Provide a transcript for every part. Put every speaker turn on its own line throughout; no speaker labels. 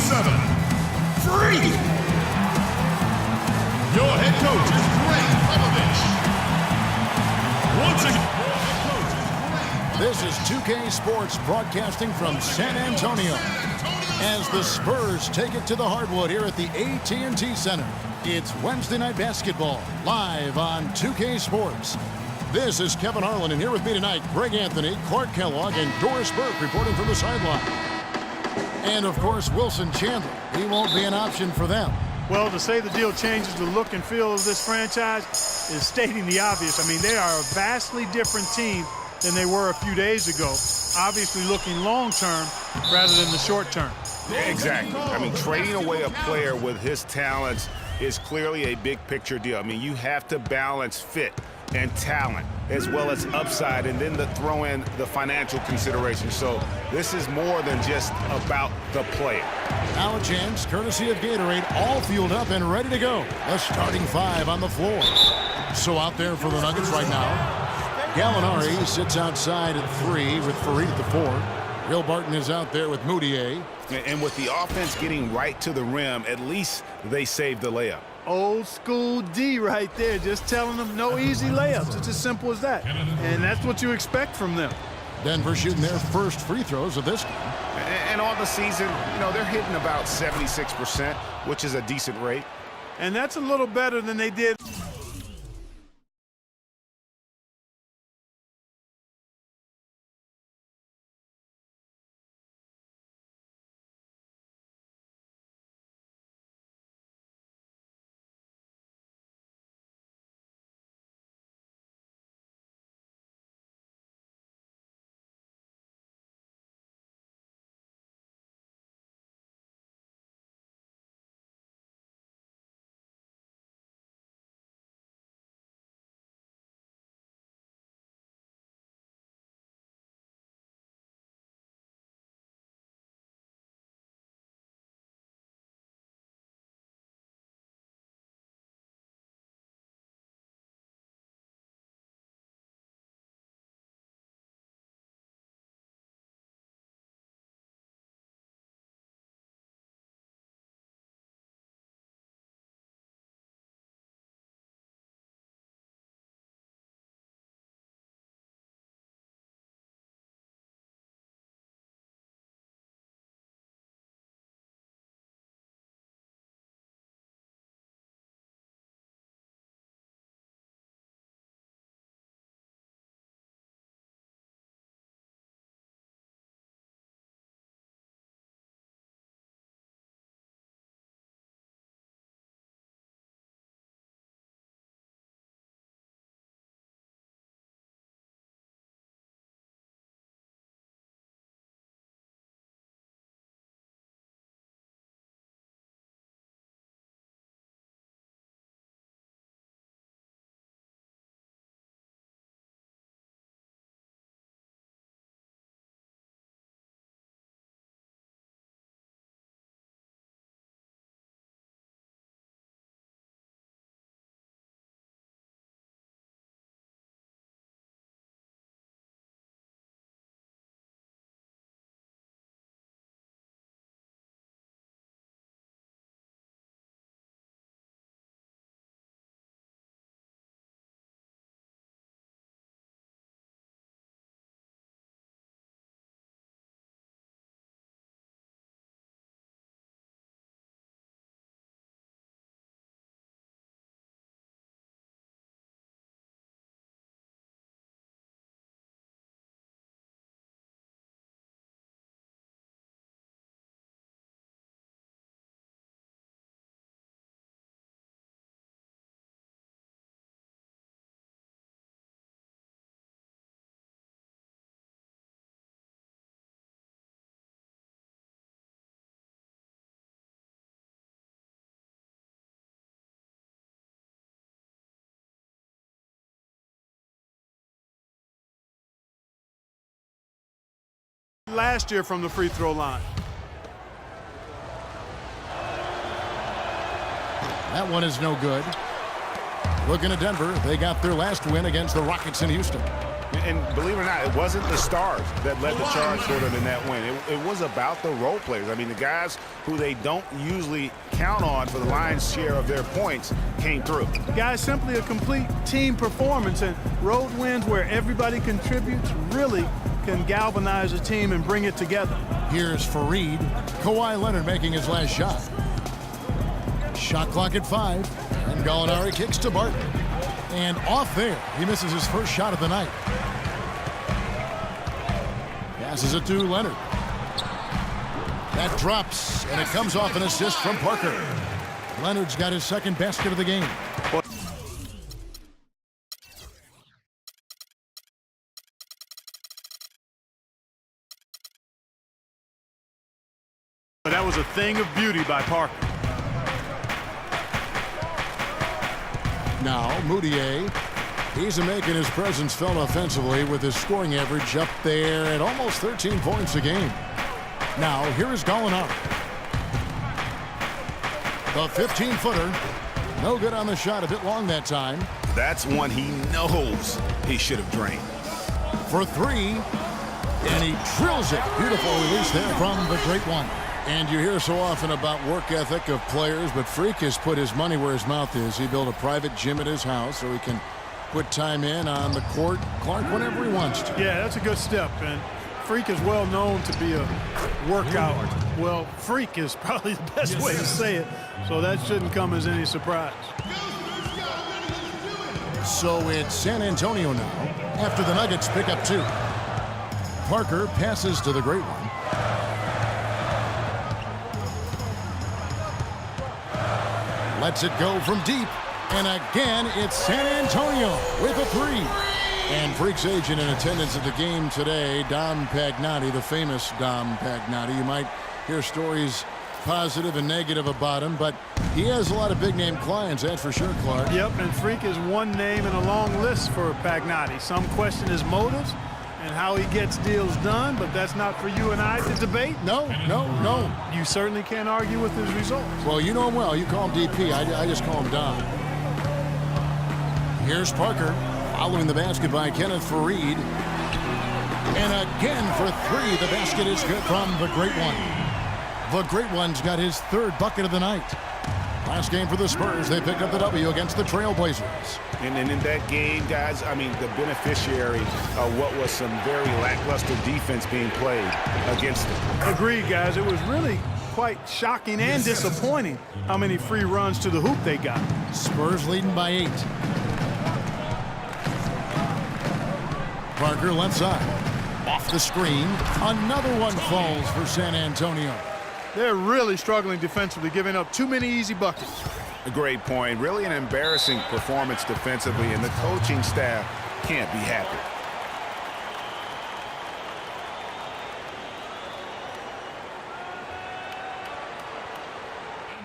97, free. Your head coach is Greg Popovich. Once again, your head coach is Greg.
This is 2K Sports broadcasting from San Antonio as the Spurs take it to the hardwood here at the AT&T Center. It's Wednesday Night Basketball live on 2K Sports. This is Kevin Harlan, and here with me tonight, Greg Anthony, Clark Kellogg, and Doris Burke reporting from the sideline. And, of course, Wilson Chandler. He won't be an option for them.
Well, to say the deal changes the look and feel of this franchise is stating the obvious. I mean, they are a vastly different team than they were a few days ago, obviously looking long-term rather than the short-term.
Exactly. I mean, trading away a player with his talents is clearly a big-picture deal. I mean, you have to balance fit and talent as well as upside, and then to throw in the financial considerations. So this is more than just about the player.
Now a chance, courtesy of Gatorade, all fueled up and ready to go. The starting five on the floor. So out there for the Nuggets right now, Gallinari sits outside at 3 with Fareed at the 4. Will Barton is out there with Moutier.
And with the offense getting right to the rim, at least they saved the layup.
Old school D right there, just telling them no easy layups. It's as simple as that. And that's what you expect from them.
Denver shooting their first free throws of this game.
And on the season, you know, they're hitting about 76%, which is a decent rate.
And that's a little better than they did. Last year from the free throw line.
That one is no good. Looking at Denver, they got their last win against the Rockets in Houston.
And believe it or not, it wasn't the stars that led the charge for them in that win. It was about the role players. I mean, the guys who they don't usually count on for the lion's share of their points came through.
Guys, simply a complete team performance, and road wins where everybody contributes really can galvanize a team and bring it together.
Here's Fareed. Kawhi Leonard making his last shot. Shot clock at 5. And Gallinari kicks to Barton. And off there, he misses his first shot of the night. Passes it to Leonard. That drops, and it comes off an assist from Parker. Leonard's got his second basket of the game.
But that was a thing of beauty by Parker.
Now, Moutier, he's making his presence felt offensively with his scoring average up there at almost 13 points a game. Now, here is Gallinari. The 15-footer. No good on the shot, a bit long that time.
That's one he knows he should have drained.
For 3, and he drills it. Beautiful release there from the great one. And you hear so often about work ethic of players, but Freak has put his money where his mouth is. He built a private gym at his house so he can put time in on the court, Clark, whenever he wants to.
Yeah, that's a good step. And Freak is well known to be a workout. Well, freak is probably the best way to say it, so that shouldn't come as any surprise.
So it's San Antonio now, after the Nuggets pick up 2. Parker passes to the great one. Lets it go from deep. And again, it's San Antonio with a 3. And Freak's agent in attendance at the game today, Dom Pagnotti, the famous Dom Pagnotti. You might hear stories positive and negative about him, but he has a lot of big-name clients, that's for sure, Clark.
Yep, and Freak is one name in a long list for Pagnotti. Some question his motives and how he gets deals done, but that's not for you and I to debate.
No.
You certainly can't argue with his results.
Well, you know him well. You call him DP. I just call him Dom. Here's Parker, following the basket by Kenneth Fareed. And again for 3. The basket is good from the great one. The great one's got his 3rd bucket of the night. Last game for the Spurs, they picked up the W against the Trailblazers.
And in that game, guys, I mean, the beneficiary of what was some very lackluster defense being played against them.
Agreed, guys. It was really quite shocking and disappointing how many free runs to the hoop they got.
Spurs leading by 8. Parker left side. Off the screen. Another one falls for San Antonio.
They're really struggling defensively, giving up too many easy buckets.
A great point. Really an embarrassing performance defensively, and the coaching staff can't be happy.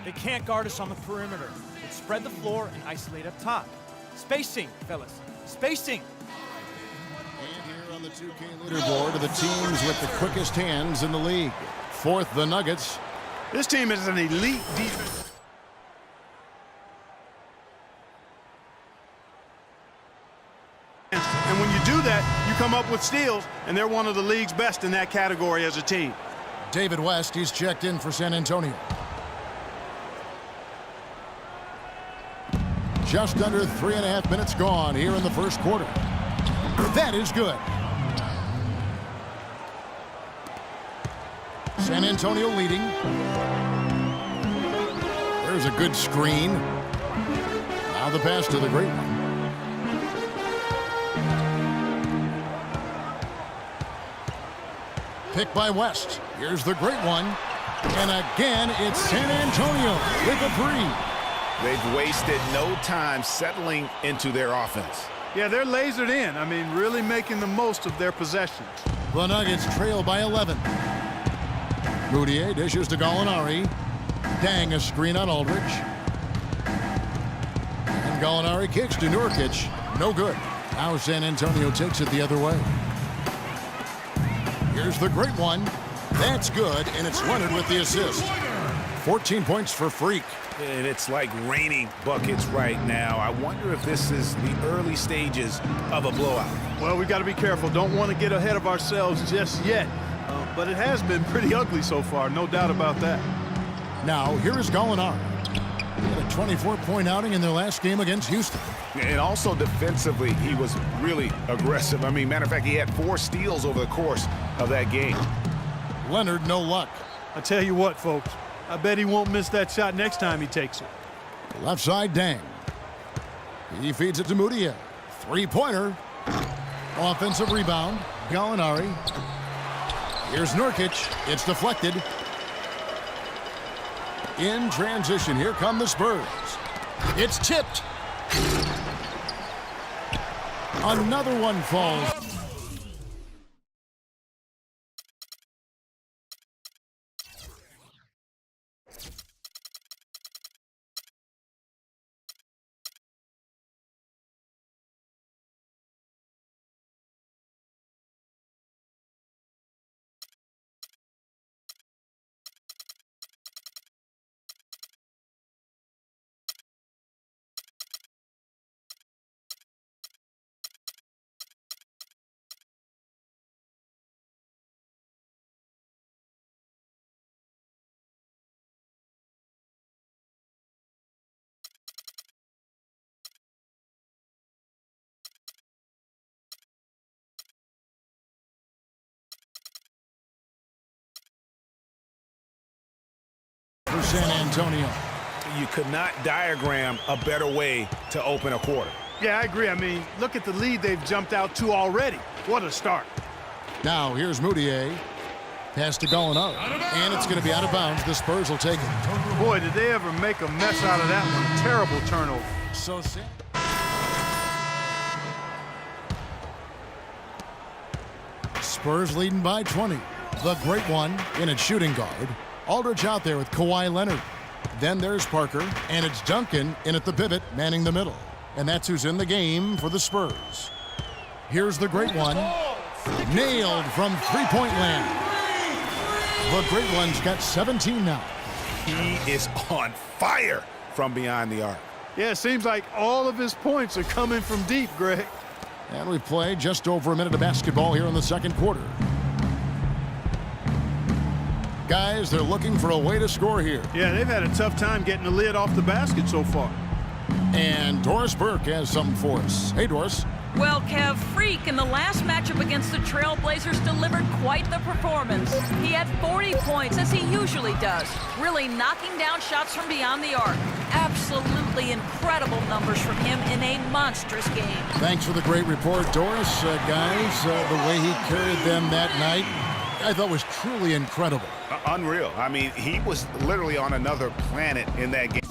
They can't guard us on the perimeter. Let's spread the floor and isolate up top. Spacing, fellas. Spacing.
And here on the 2K leaderboard are the teams with the quickest hands in the league. 4th, the Nuggets.
This team is an elite defense. And when you do that, you come up with steals, and they're one of the league's best in that category as a team.
David West, he's checked in for San Antonio. Just under 3.5 minutes gone here in the first quarter. That is good. San Antonio leading. There's a good screen. Now the pass to the great one. Pick by West. Here's the great one. And again, it's San Antonio with a 3.
They've wasted no time settling into their offense.
Yeah, they're lasered in. I mean, really making the most of their possessions.
The Nuggets trail by 11. Moutier dishes to Gallinari. Dang, a screen on Aldridge. And Gallinari kicks to Nurkic. No good. Now San Antonio takes it the other way. Here's the great one. That's good, and it's Leonard with the assist. 14 points for Freak.
And it's like raining buckets right now. I wonder if this is the early stages of a blowout.
Well, we've got to be careful. Don't want to get ahead of ourselves just yet. But it has been pretty ugly so far, no doubt about that.
Now, here is Gallinari. He had a 24-point outing in their last game against Houston.
And also defensively, he was really aggressive. I mean, matter of fact, he had 4 steals over the course of that game.
Leonard, no luck.
I tell you what, folks, I bet he won't miss that shot next time he takes it.
Left side, Dang. He feeds it to Mudiay. Three-pointer. Offensive rebound. Gallinari. Here's Nurkic. It's deflected. In transition, here come the Spurs. It's tipped. Another one falls. For San Antonio.
You could not diagram a better way to open a quarter.
Yeah, I agree. I mean, look at the lead they've jumped out to already. What a start.
Now here's Mudiay. Pass to Gallinari. And it's going to be out of bounds. The Spurs will take it.
Boy, did they ever make a mess out of that one. Terrible turnover.
So Spurs leading by 20. The great one in its shooting guard. Aldridge out there with Kawhi Leonard. Then there's Parker, and it's Duncan in at the pivot, manning the middle. And that's who's in the game for the Spurs. Here's the great one. Nailed from three-point land. The great one's got 17 now.
He is on fire from beyond the arc.
Yeah, it seems like all of his points are coming from deep, Greg.
And we've played just over a minute of basketball here in the second quarter. Guys, they're looking for a way to score here.
Yeah, they've had a tough time getting the lid off the basket so far.
And Doris Burke has something for us. Hey, Doris.
Well, Kev, Freak in the last matchup against the Trailblazers delivered quite the performance. He had 40 points, as he usually does, really knocking down shots from beyond the arc. Absolutely incredible numbers from him in a monstrous game.
Thanks for the great report, Doris. Guys, the way he carried them that night, I thought was truly incredible.
Unreal. I mean, he was literally on another planet in that game.